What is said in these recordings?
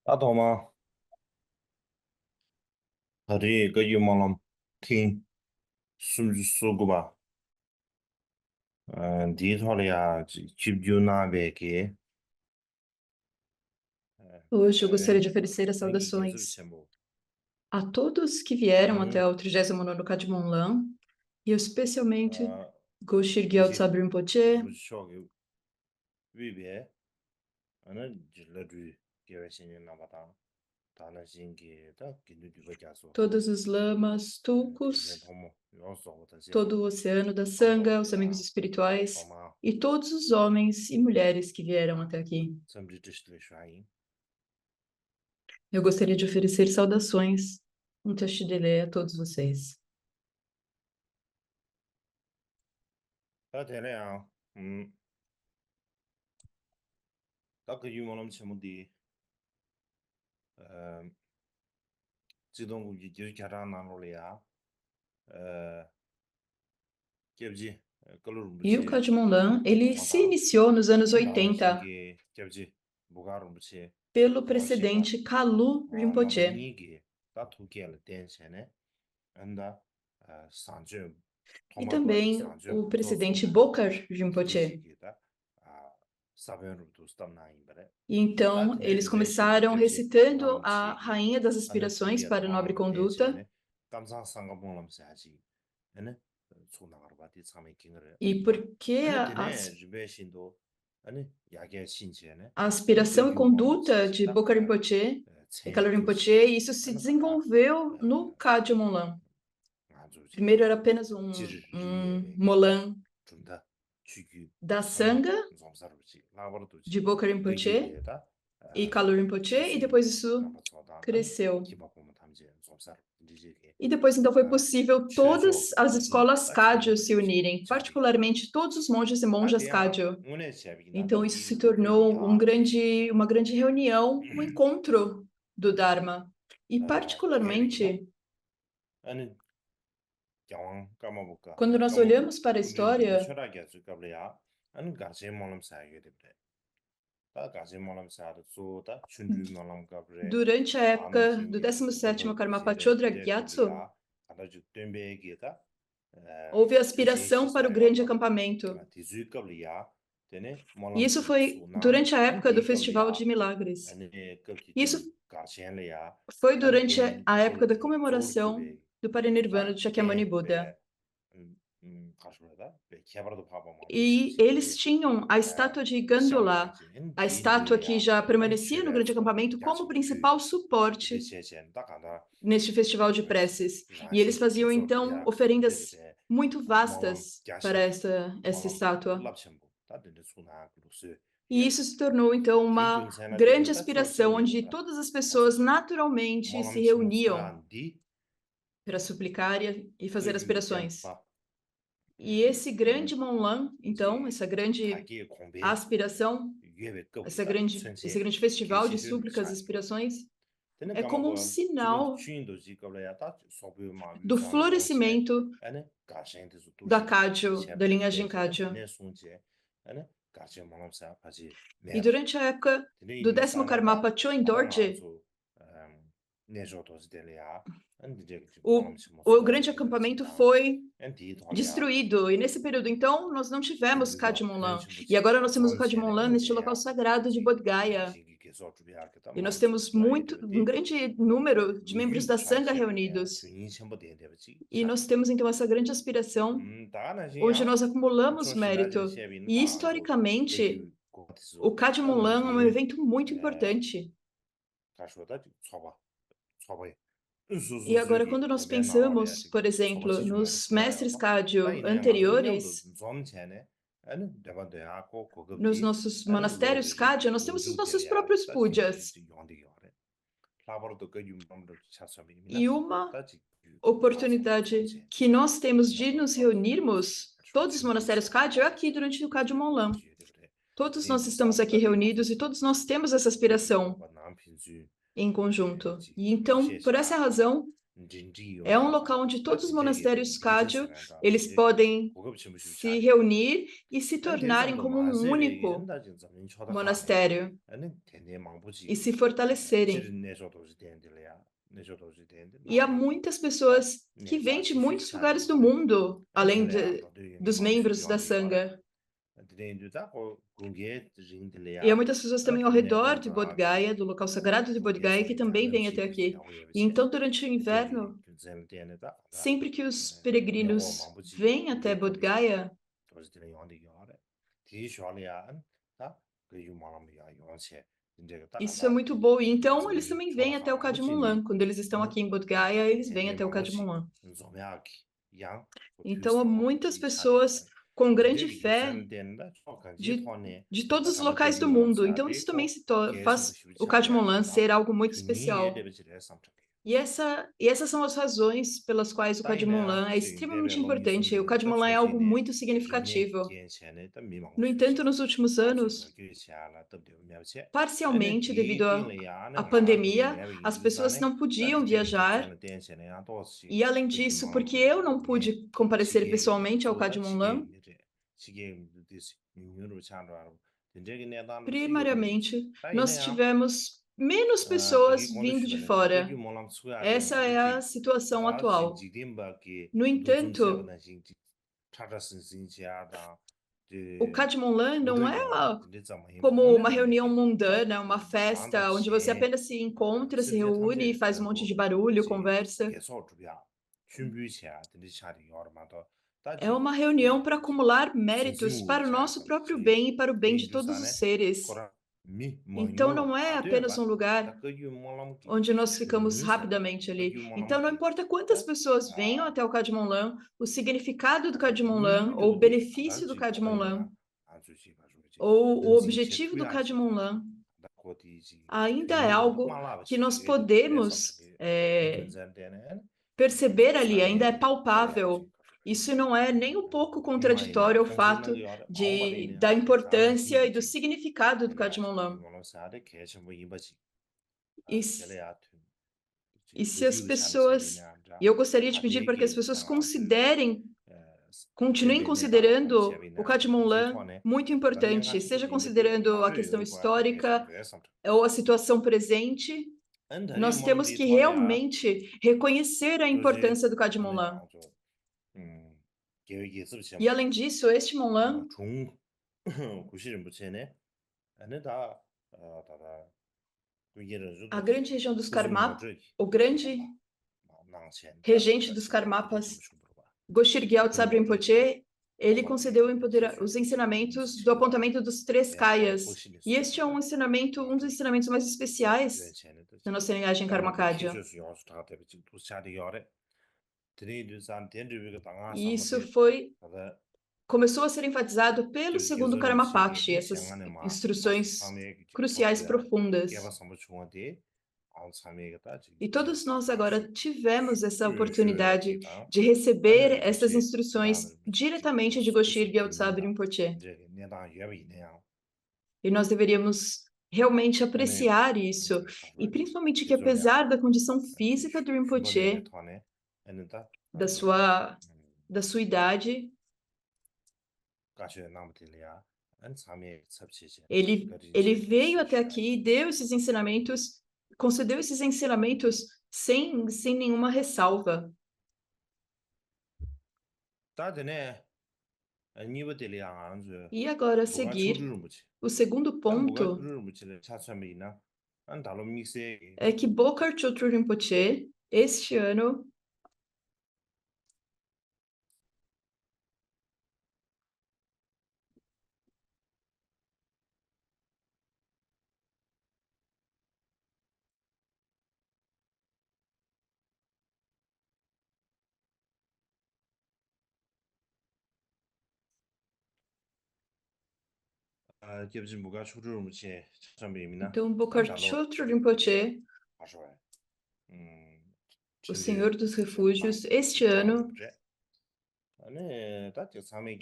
大懂吗？他这个有冇人听说过吧？第一套的呀，就那边给，Hoje eu gostaria哎，de oferecer as 那个给是不是 saudações 全部？a todos que vieram até 嗯，o 39º Kadmon e especialmente Goshir 不 Gyaltso 行，Rinpoche, 不是小给未别，那就是那句给外星人那把当，他那先给他给你这个加速度，todos os lamas, 提前 tulcos, 头目，要少这些，todo o oceano da 他们 Sangha, os 对 amigos 吧？懂 espirituais 吗？e todos os homens e mulheres que vieram até aqui. 这不是这是的原因。Eu gostaria de oferecer saudações, um Tashidele a todos vocês. 他这样，他个有冇那么全部的，呃。自动估计就是家长拿落来呀，记不记？各路不 E o 去，Kadmon ele 上 se 当，iniciou nos anos 俺当那先 80 给记不记？不干路不去，pelo 我写个，precedente Kalu 那不 Rinpoche. 你给，他图给了点钱呢，俺的上去，他 E 妈个 também 上去 o 做做 presidente 呢，Bokar 这些 Rinpoche. 给的300路都是到那一边的，E 他 então 可能 eles 日本是 começaram 记不记？不干 recitando 路 a 去给，Rainha das 俺的图 Aspirações 给他 para a 妈 Nobre 个点钱 Conduta, 呢，刚上三个崩了么下去。ane tsunang rwa di tsame kingre e porque ane a, tene as- ribe shindo ane yage shinche ne a ane ge aspiração e yu molam conduta saji de ta Bokar Rinpoche e tsen Kalu tu Rinpoche, shi isso se ane kata desenvolveu no Kadjo Monlan. nga zu ji Primeiro era apenas jiri riye um bege Molan chunda chugyu da ane Sangha zomsar ji labar tu de ji Bokar ge yu Rinpoche be da e Kalu Rinpoche, e jesu depois isso napa tsoda ane cresceu. kiba poma tamje zomsar ji ge E depois, então, foi possível chejo todas as deshin escolas ta kirin Cádio bu se ji unirem, chabi particularmente todos os monges e 다 monjas 대야 Cádio. 오늘 시합이나 Então, isso 이 se 그룹이 tornou 다 uma grande reunião, um encontro do Dharma. E, 대회이나 particularmente, 아니 경황 까먹을까 quando nós 까먹고 olhamos para a 우리 리뷰 história, 철학이 아주 까불이야 아니 가지 몰람 사게 되버려 다 가지 몰람 사도 쏘다 춘주 몰람 까불에 durante a 다는 época do 징게 17º 로버도 Karmapa 제레 Chodra 대 Gyatso, 까불이야 아주 덤베기가 houve a 주제 aspiração para o 시사에 grande 와봐 acampamento. 디즈 까불이야 되네 E 몰람 isso foi 수나 durante a época do 안디 Festival de 까불이야 Milagres. 아니 E isso 급기주 가시엘이야 foi 아니 durante 걔는 a época da 졸기 comemoração 졸기베 do Parinirvana 다 de Shakyamuni Buddha. 대배 가시보다 배 개발도 봐봐 마도 E 시지 eles 배 tinham a estátua de Gandolá, 샹나지 a 엔디 estátua que 류야 já 안 permanecia no 취해 grande 저 acampamento como 야지 주 principal 근데 suporte 제젠 딱 하나 neste festival de preces. E eles 라시 faziam então 소리야 oferendas 데베데 muito 몰람 vastas para 야시 essa 몰람 estátua. 랍첨부 다들 수나 그루스 E isso se tornou então uma 디군세나 grande 데베 다 aspiração, onde 초심이거든 todas as 맞아 pessoas naturalmente se 몰람 치무 reuniam 사람디 para suplicar e fazer 의금부 aspirações. 댐바 E esse 음 grande Monlan, então, 이제 essa grande 가게 공배 aspiração, esse grande festival de súplicas e aspirações, Tene é kama como um ko chibun sinal chuin do ji kabla ya ta sobu ma yu do zang yong che florescimento ane ka shen de su tu da shi bi ji Cádio, che da linhagem de che ne Cádio. ne sun che ane ka che ma lam sa pa ji E mer durante a época tene do yin sa 10º na ta Karmapa Choin ta nga Dorje, zu ne jo to ji de le ya ane de je ji ma lam o, chi mo su o da grande ji ji acampamento da foi en di to le ya destruído. E nesse período, então, nós não tivemos yu ba Kadmon pen Lan. chi bu E ji agora nós temos o zom che Kadmon ne Lan en neste de local ya sagrado de Bodh Gaya. ji gi so ju ya ke ta E ma nós lam chi temos ga ye de um de grande número de membros yu da cha Sangha che ne ya reunidos. chu yin chen bo de de ji E nós temos, então, essa grande aspiração, onde 다나지야 nós acumulamos 조시라지 mérito. 셰빈 E, 다소 historicamente, 대규 고티소 o Kadmon Lan é um 다나지 evento muito 에 importante. 가쇼다 초바 E agora, 수수수기 quando nós 대변 나와래야 pensamos, 지금 por exemplo, 초바지 중요하게 nos 중요해요 mestres 봐 Cádio 다이네 가서 이념도 anteriores, 좀 전에 아니 대바도 하고 nos 고급디 nossos 아니 monastérios 로드지 Cádio, nós temos os nossos 우주대야 próprios 다 진지 pujas. 용되게 하래 라버도 그 유명도 차서미나 E uma 다지 가서 oportunidade 좀체 que nós temos de 나도 nos 나도 reunirmos, todos os 친구들 monastérios Cádio, é 시험이야 aqui durante o Cádio Monlan. 그래 Todos nós 드림부 estamos aqui 사업다 reunidos 가서 e todos nós temos essa 그게 aspiração 뭐가 남편주 em conjunto. 지 E então, por essa 유셰샤 razão, É um local onde todos os monastérios Kagyu, eles podem se reunir e se tornarem como um único monastério e se fortalecerem. E há muitas pessoas que vêm de muitos lugares do mundo, além dos membros da Sangha. E há muitas pessoas também ao redor de Bodh Gaya, do local sagrado de Bodh Gaya, que também vêm até aqui. E então, durante o inverno, sempre que os peregrinos vêm até Bodh Gaya, isso é muito bom. E então, eles também vêm até o Kadmonlam. Quando eles estão aqui em Bodh Gaya, eles vêm até o Kadmonlam. Então, há muitas pessoas com grande fé de todos os locais do mundo. Então, isso também faz o Kadmonlam ser algo muito especial. E essas são as razões pelas quais o Kadmonlam é extremamente importante. O Kadmonlam é algo muito significativo. No entanto, nos últimos anos, parcialmente devido à pandemia, as pessoas não podiam viajar. E além disso, porque eu não pude comparecer pessoalmente ao Kadmonlam, primariamente, nós tivemos menos pessoas vindo de fora. Essa é a situação atual. No entanto, o Kadmonlam não é como uma reunião mundana, uma festa, onde você apenas se encontra, se reúne, faz um monte de barulho, conversa. É uma reunião para acumular méritos para o nosso próprio bem e para o bem de todos os seres. Então, não é apenas um lugar onde nós ficamos rapidamente ali. Então, não importa quantas pessoas venham até o Kadmonlam, o significado do Kadmonlam, ou o benefício do Kadmonlam, ou o objetivo do Kadmonlam, ainda é algo que nós podemos perceber ali, ainda é palpável. Isso não é nem um pouco contraditório ao fato da importância e do significado do Kadmonlam. E se as pessoas... E eu gostaria de pedir para que as pessoas continuem considerando o Kadmonlam muito importante, seja considerando a questão histórica ou a situação presente. Nós temos que realmente reconhecer a importância do Kadmonlam. E além disso, este Monlam, a grande região dos Karmapas, o grande regente dos Karmapas, Goshir Gyaltsab Rinpoche, ele concedeu os ensinamentos do apontamento dos 3 kayas. E este é um dos ensinamentos mais especiais da nossa linhagem Karmakadya. E isso começou a ser enfatizado pelo segundo Karmapakshi, essas instruções cruciais profundas. E todos nós agora tivemos essa oportunidade de receber essas instruções diretamente de Goshir Gyaltsab Rinpoche. E nós deveríamos realmente apreciar isso. E principalmente que apesar da condição física do Rinpoche, da sua idade, ele veio até aqui e deu esses ensinamentos, concedeu esses ensinamentos sem nenhuma ressalva. E agora, a seguir, o segundo ponto é que Bokar Chotrul Rinpoche, este ano, então Bokar Chotrul Rinpoche, o Senhor dos Refúgios, este ano,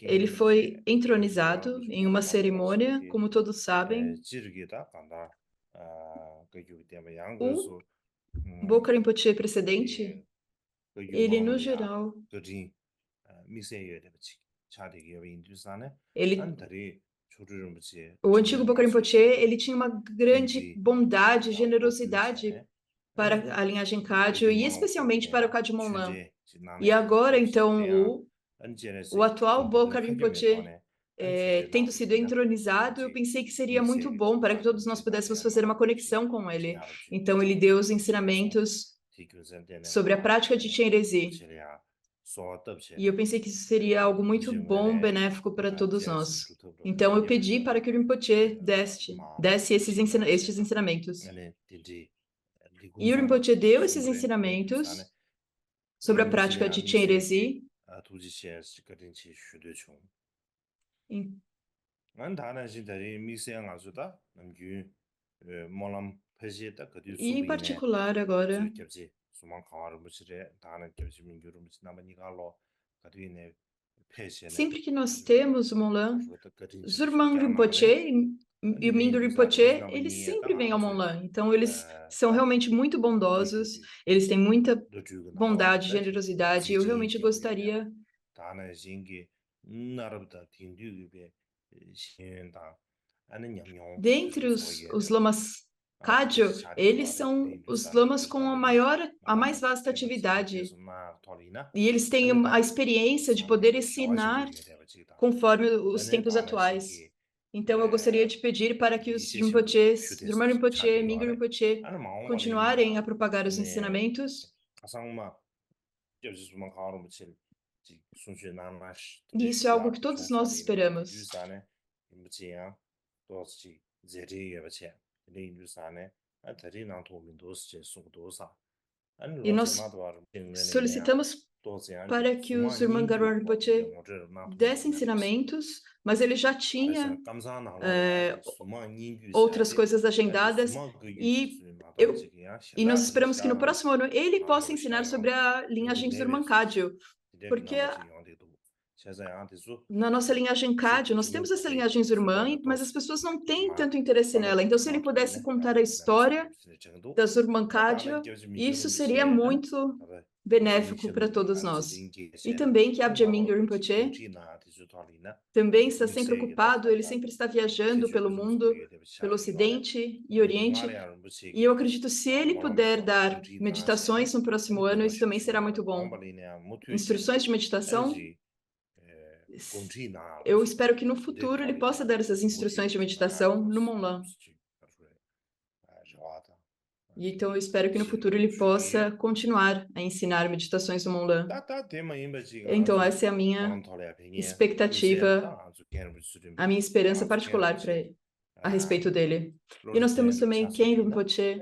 ele foi entronizado em uma cerimônia, como todos sabem. O Bokar Rinpoche precedente, ele, no geral, ele, o antigo Boka Rinpoche, ele tinha uma grande bondade, generosidade para a linhagem Kagyu e especialmente para o Kadmon. E agora, então, o atual Boka Rinpoche tendo sido entronizado, eu pensei que seria muito bom para que todos nós pudéssemos fazer uma conexão com ele. Então, ele deu os ensinamentos sobre a prática de Chenrezi. E eu pensei que isso seria algo muito bom, benéfico para todos nós. Então, eu pedi para que o Rinpoche desse esses ensinamentos. E o Rinpoche deu esses ensinamentos sobre a prática de Chenrezi. E em particular agora, sempre que nós temos o Monlan, Zurmang Rinpoche e o Mingyur Rinpoche, eles sempre vêm ao Monlan. Então, eles são realmente muito bondosos, eles têm muita bondade, generosidade, e eu realmente gostaria dentre os lamas Kagyu, eles são os lamas com a mais vasta atividade. E eles têm a experiência de poder ensinar conforme os tempos atuais. Então, eu gostaria de pedir para que os Rinpoches, Drumar Rinpoche, Mingyur Rinpoche, continuarem a propagar os ensinamentos. E isso é algo que todos nós esperamos. E nós solicitamos para que os Urmangarwar Rinpoche dessem ensinamentos, mas ele já tinha outras coisas agendadas e nós esperamos que no próximo ano ele possa ensinar sobre a linhagem Zurmang Kagyu, porque na nossa linhagem Kagyu nós temos essa linhagem Zurmang, mas as pessoas não têm tanto interesse nela. Então, se ele pudesse contar a história da Zurmang Kagyu, isso seria muito benéfico para todos nós. E também que Abja Mingyur Rinpoche também está sempre ocupado, ele sempre está viajando pelo mundo, pelo Ocidente e Oriente. E eu acredito, se ele puder dar meditações no próximo ano, isso também será muito bom. Instruções de meditação. Eu espero que no futuro ele possa dar essas instruções de meditação no Monlan. E então eu espero que no futuro ele possa continuar a ensinar meditações no Monlan. Então essa é a minha expectativa, a minha esperança particular para ele, a respeito dele. E nós temos também Khen Rinpoche,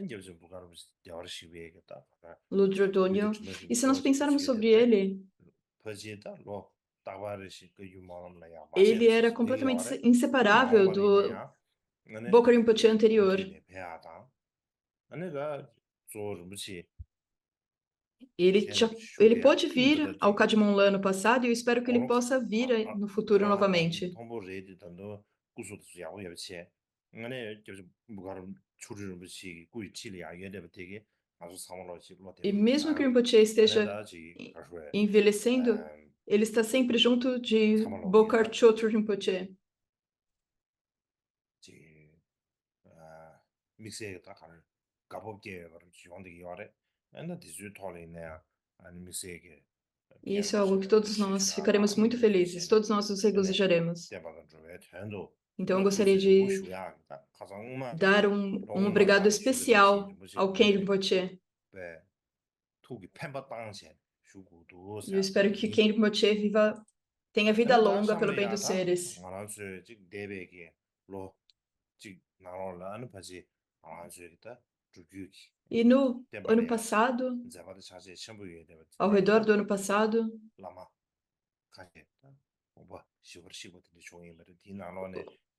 Lodro Donyo. E se nós pensarmos sobre ele, ele era completamente inseparável do Boka Rinpoche anterior. Ele pôde vir ao Kadmon Lan no passado e eu espero que ele possa vir no futuro novamente. E mesmo que o Rinpoche esteja envelhecendo, ele está sempre junto de Bokar Chotrul Rinpoche. E isso é algo que todos nós ficaremos muito felizes, todos nós nos regozijaremos. Então, eu gostaria de dar um obrigado especial ao Khen Rinpoche. E eu espero que Khen Rinpoche tenha vida longa pelo bem dos seres. E no ano passado, ao redor do ano passado,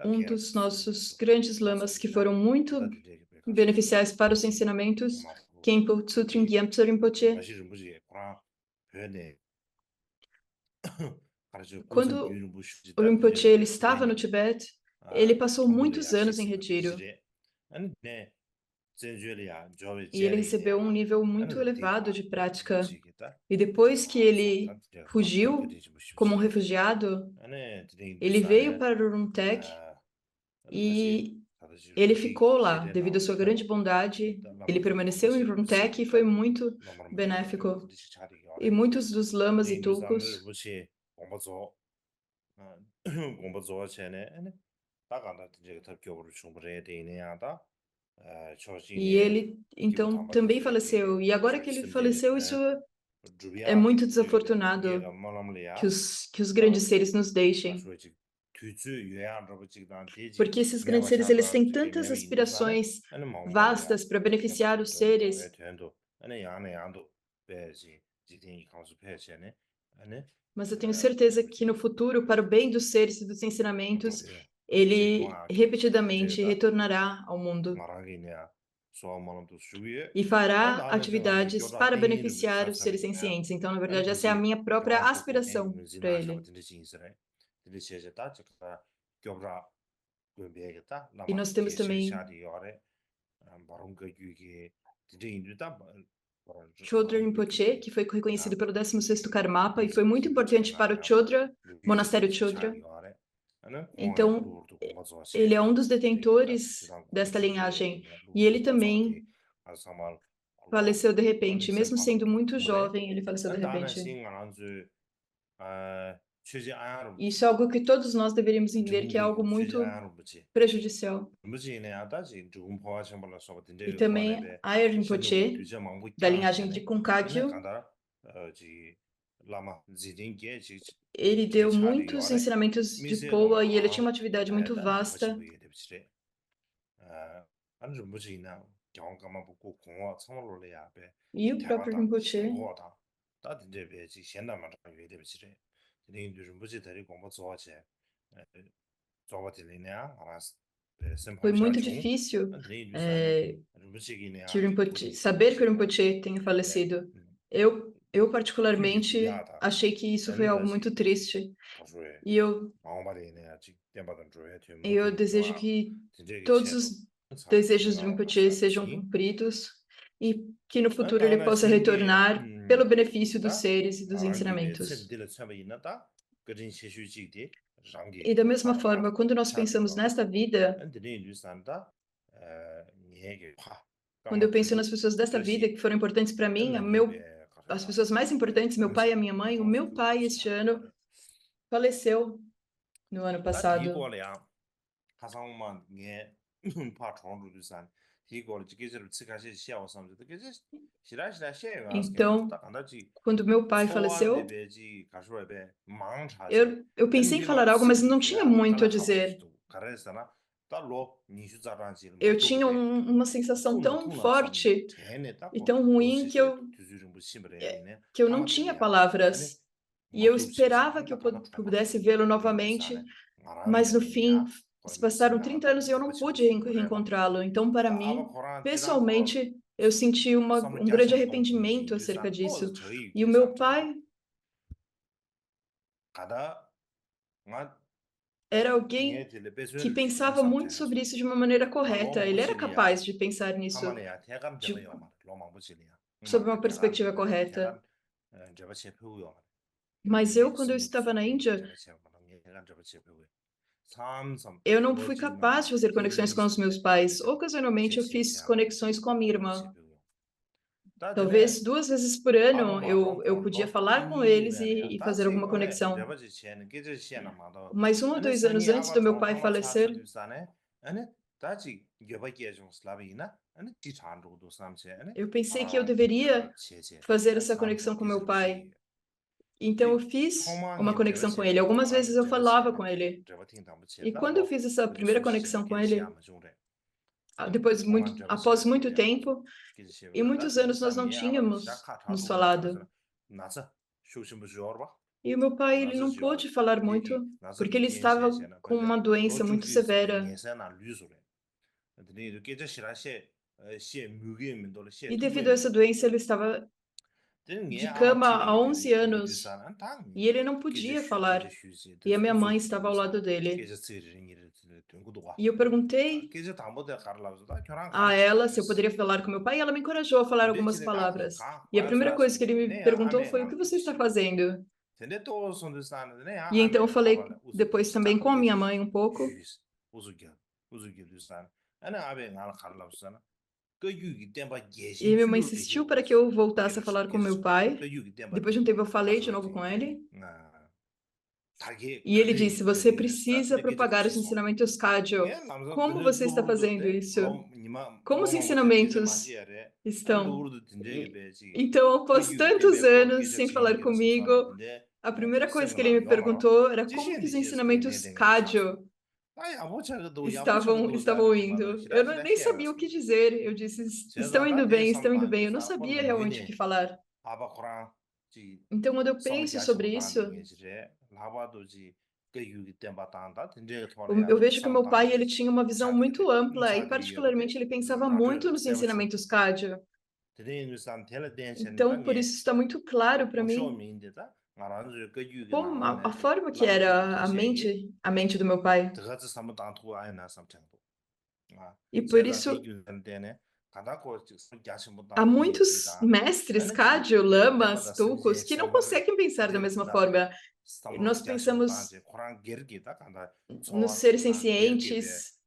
um dos nossos grandes lamas que foram muito beneficiais para os ensinamentos, Khenpo Tsutring Gyamtso Rinpoche, quando o Rinpoche ele estava no Tibete, ele passou muitos anos em retiro. E ele recebeu um nível muito elevado de prática. E depois que ele fugiu como um refugiado, ele veio para Urumtec e ele ficou lá devido à sua grande bondade. Ele permaneceu em Urumtec e foi muito benéfico. E muitos dos lamas e tulkus e ele então também faleceu. E agora que ele faleceu, isso é muito desafortunado que os grandes seres nos deixem. Porque esses grandes seres, eles têm tantas aspirações vastas para beneficiar os seres. Mas eu tenho certeza que no futuro, para o bem dos seres e dos ensinamentos, ele repetidamente retornará ao mundo e fará atividades para beneficiar os seres sencientes. Então, na verdade, essa é a minha própria aspiração para ele. E nós temos também Chodra Rinpoche, que foi reconhecido pelo 16º Karmapa e foi muito importante para o Chodra, monastério Chodra. Então, ele é um dos detentores desta linhagem e ele também faleceu de repente, mesmo sendo muito jovem, ele faleceu de repente. Isso é algo que todos nós deveríamos entender que é algo muito prejudicial. E também Ayar Rinpoche, da linhagem de Kunkagyu, ele deu muitos ensinamentos de Poa e ele tinha uma atividade muito vasta. E o próprio Rinpoche foi muito difícil saber que o Rinpoche tenha falecido. Eu particularmente achei que isso foi algo muito triste. E eu desejo que todos os desejos do Rinpoche sejam cumpridos e que no futuro ele possa retornar pelo benefício dos seres e dos ensinamentos. E da mesma forma, quando nós pensamos nesta vida, quando eu penso nas pessoas desta vida que foram importantes para mim, as pessoas mais importantes, meu pai e a minha mãe, o meu pai este ano faleceu no ano passado. Então, quando meu pai faleceu, eu pensei em falar algo, mas não tinha muito a dizer. Eu tinha uma sensação tão forte e tão ruim que eu não tinha palavras. E eu esperava que eu pudesse vê-lo novamente, mas no fim, se passaram 30 anos e eu não pude reencontrá-lo. Então, para mim, pessoalmente, eu senti um grande arrependimento acerca disso. E o meu pai era alguém que pensava muito sobre isso de uma maneira correta. Ele era capaz de pensar nisso sob uma perspectiva correta. Mas eu, quando eu estava na Índia, eu não fui capaz de fazer conexões com os meus pais. Ocasionalmente, eu fiz conexões com a minha irmã. Talvez 2 vezes por ano eu podia falar com eles e fazer alguma conexão. Mas 1 ou 2 anos antes do meu pai falecer, eu pensei que eu deveria fazer essa conexão com meu pai. Então eu fiz uma conexão com ele. Algumas vezes eu falava com ele. E quando eu fiz essa primeira conexão com ele, após muito tempo, e muitos anos nós não tínhamos nos falado. E o meu pai, ele não pôde falar muito, porque ele estava com uma doença muito severa. E devido a essa doença, ele estava de cama há 11 anos. E ele não podia falar. E a minha mãe estava ao lado dele. E eu perguntei a ela se eu poderia falar com meu pai, e ela me encorajou a falar algumas palavras. E a primeira coisa que ele me perguntou foi: o que você está fazendo? E então eu falei depois também com a minha mãe um pouco. E minha mãe insistiu para que eu voltasse a falar com meu pai. Depois de um tempo eu falei de novo com ele. E ele disse: você precisa propagar os ensinamentos Kagyu. Como você está fazendo isso? Como os ensinamentos estão? Então, após tantos anos sem falar comigo, a primeira coisa que ele me perguntou era como que os ensinamentos Kagyu estavam indo. Eu nem sabia o que dizer. Eu disse: estão indo bem, estão indo bem. Eu não sabia realmente o que falar. Então, quando eu penso sobre isso, eu vejo que o meu pai ele tinha uma visão muito ampla e, particularmente, ele pensava muito nos ensinamentos Kagyu. Então, por isso está muito claro para mim como a forma que era a mente do meu pai. E por isso há muitos mestres Kagyu, lamas, tulkus, que não conseguem pensar da mesma forma. Nós pensamos nos seres sencientes,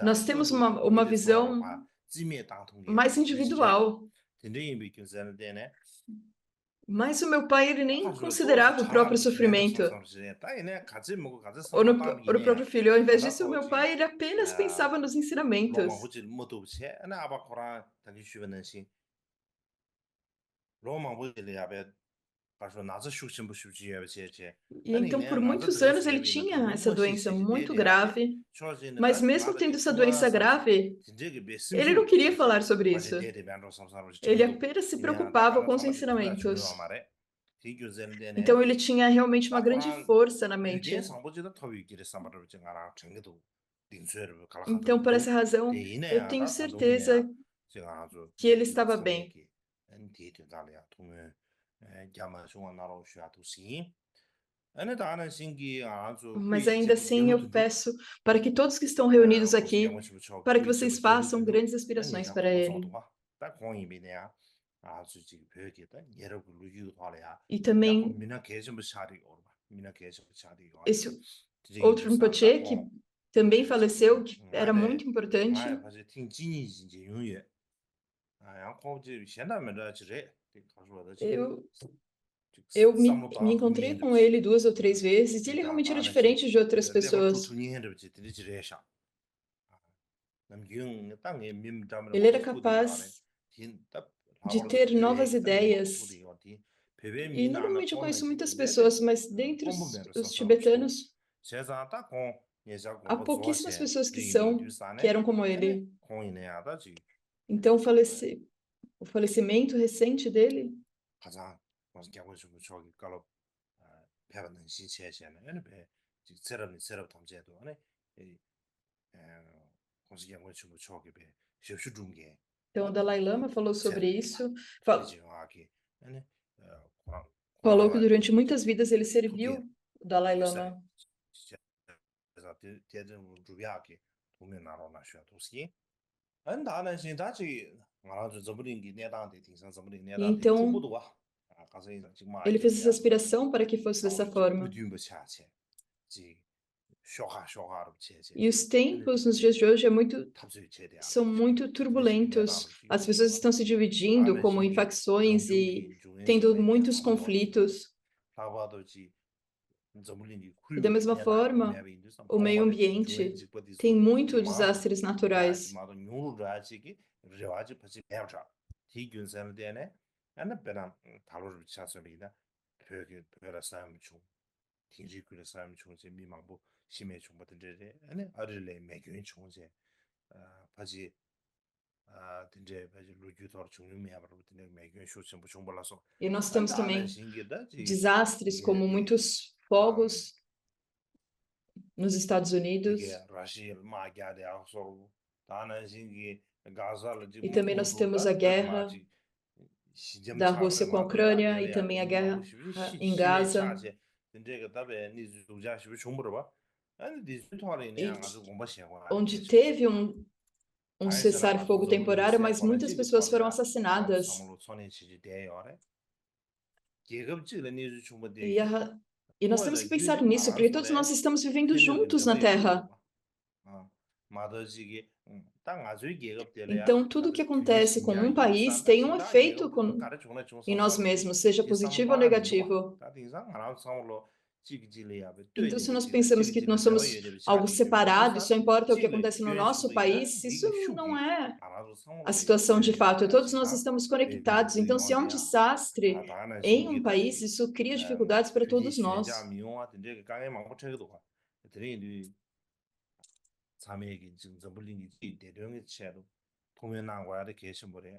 nós temos uma visão mais individual. Mas o meu pai, ele nem considerava o próprio sofrimento ou no próprio filho. Ao invés disso, o meu pai, ele apenas pensava nos ensinamentos. E então, por muitos anos, ele tinha essa doença muito grave, mas mesmo tendo essa doença grave, ele não queria falar sobre isso. Ele apenas se preocupava com os ensinamentos. Então, ele tinha realmente uma grande força na mente. Então, por essa razão, eu tenho certeza que ele estava bem. Mas ainda assim, eu peço para que todos que estão reunidos aqui, para que vocês façam grandes aspirações para ele. E também esse outro Rinpoche que também faleceu, que era muito importante. Eu me encontrei com ele 2 ou 3 vezes e ele realmente era diferente de outras pessoas. Ele era capaz de ter novas ideias. E normalmente eu conheço muitas pessoas, mas dentre os tibetanos, há pouquíssimas pessoas que eram como ele. Então o falecimento recente dele Então, o Dalai Lama falou sobre isso, falou que durante muitas vidas ele serviu o Dalai Lama. E então, ele fez essa aspiração para que fosse dessa forma. E os tempos nos dias de hoje são muito turbulentos. As pessoas estão se dividindo como em facções e tendo muitos conflitos. E da mesma forma, o meio ambiente tem muitos desastres naturais. E nós temos também desastres como muitos fogos nos Estados Unidos. E também nós temos a guerra da Rússia com a Ucrânia e também a guerra em Gaza. e onde teve um cessar-fogo temporário, mas muitas pessoas foram assassinadas. E nós temos que pensar nisso, porque todos nós estamos vivendo juntos na Terra. Então, tudo o que acontece com um país tem um efeito em nós mesmos, seja positivo ou negativo. Então, se nós pensamos que nós somos algo separado e só importa o que acontece no nosso país, isso não é a situação de fato. Todos nós estamos conectados. Então, se há um desastre em um país, isso cria dificuldades para todos nós.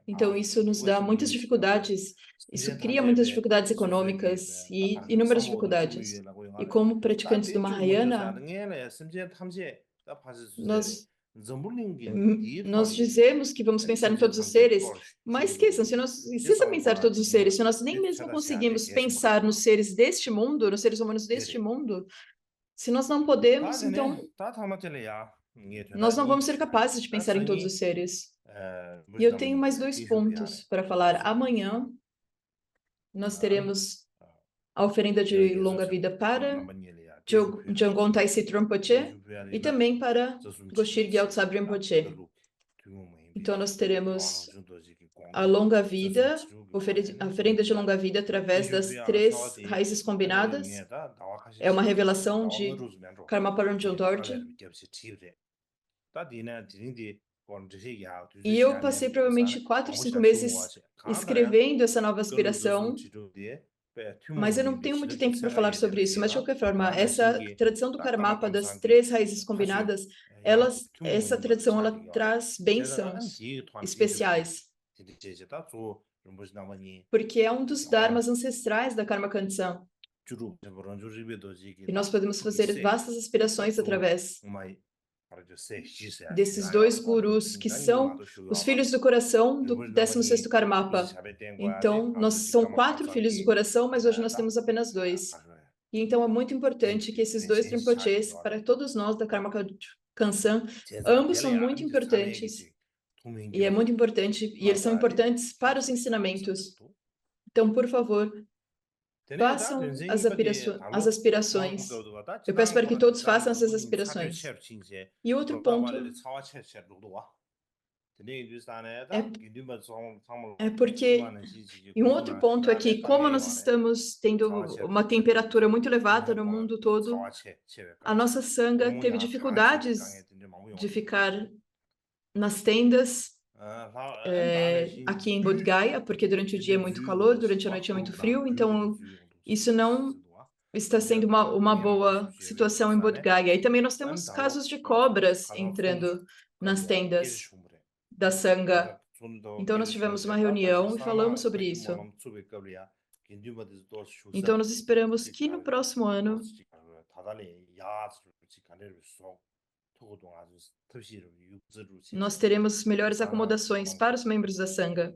Então, isso nos dá muitas dificuldades, isso cria muitas dificuldades econômicas e inúmeras dificuldades. E como praticantes do Mahayana, nós dizemos que vamos pensar em todos os seres, mas esqueçam, se nós pensar em todos os seres, se nós nem mesmo conseguimos pensar nos seres deste mundo, nos seres humanos deste mundo, se nós não podemos, então nós não vamos ser capazes de pensar em todos os seres. E eu tenho mais 2 pontos para falar. Amanhã nós teremos a oferenda de longa vida para Jamgon Taisi Trungpa e também para Goshir Gyaltsab Rinpoche. Então nós teremos a longa vida, a oferenda de longa vida através das 3 raízes combinadas. É uma revelação de Karmapa Rongjong Dorje. E eu passei provavelmente 4 ou 5 meses escrevendo essa nova aspiração, mas eu não tenho muito tempo para falar sobre isso. Mas, de qualquer forma, essa tradição do Karmapa, das 3 raízes combinadas, essa tradição ela traz bênçãos especiais. Porque é um dos dharmas ancestrais da Karma Kansan. E nós podemos fazer vastas aspirações através desses 2 gurus, que são os filhos do coração do 16º Karmapa. Então, são 4 filhos do coração, mas hoje nós temos apenas 2. E então é muito importante que esses 2 Rinpoches, para todos nós da Karma Kansan, ambos são muito importantes. E é muito importante, e eles são importantes para os ensinamentos. Então, por favor, façam as aspirações. Eu peço para que todos façam essas aspirações. E outro ponto é porque... E um outro ponto é que, como nós estamos tendo uma temperatura muito elevada no mundo todo, a nossa Sangha teve dificuldades de ficar nas tendas aqui em Bodh Gaya, porque durante o dia é muito calor, durante a noite é muito frio, então isso não está sendo uma boa situação em Bodh Gaya. E também nós temos casos de cobras entrando nas tendas da Sangha. Então nós tivemos uma reunião e falamos sobre isso. Então nós esperamos que no próximo ano nós teremos melhores acomodações para os membros da Sangha.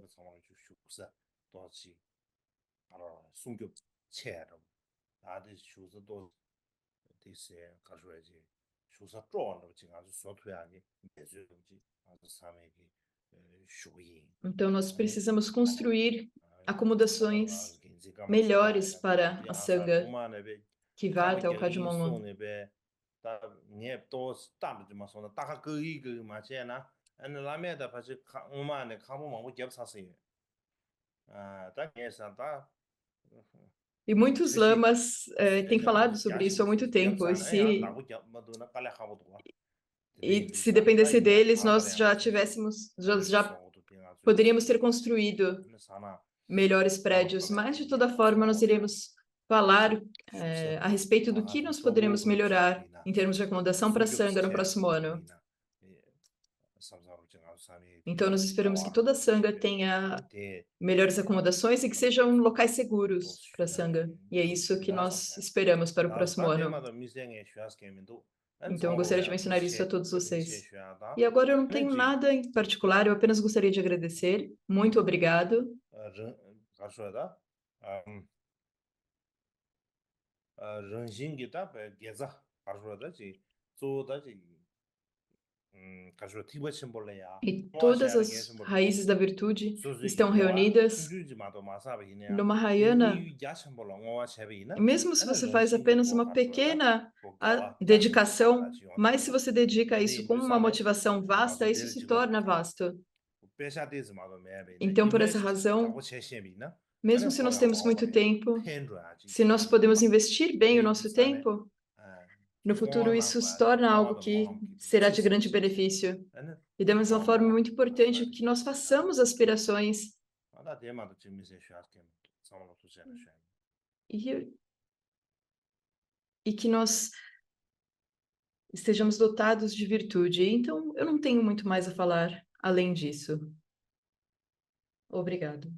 Então nós precisamos construir acomodações melhores para a Sangha que vá até o Kadmon. E muitos lamas têm falado sobre isso há muito tempo. E se dependesse deles, nós já poderíamos ter construído melhores prédios. Mas, de toda forma, nós iremos falar a respeito do que nós poderemos melhorar em termos de acomodação para a Sangha no próximo ano. Então, nós esperamos que toda a Sangha tenha melhores acomodações e que sejam locais seguros para a Sangha. E é isso que nós esperamos para o próximo ano. Então, eu gostaria de mencionar isso a todos vocês. E agora eu não tenho nada em particular, eu apenas gostaria de agradecer. Muito obrigado. E todas as raízes da virtude estão reunidas no Mahayana. E mesmo se você faz apenas uma pequena dedicação, mas se você dedica isso com uma motivação vasta, isso se torna vasto. Então, por essa razão, mesmo se nós temos muito tempo, se nós podemos investir bem o nosso tempo, no futuro isso se torna algo que será de grande benefício. E da mesma forma, é muito importante que nós façamos aspirações e que nós estejamos dotados de virtude. Então, eu não tenho muito mais a falar além disso. Obrigado.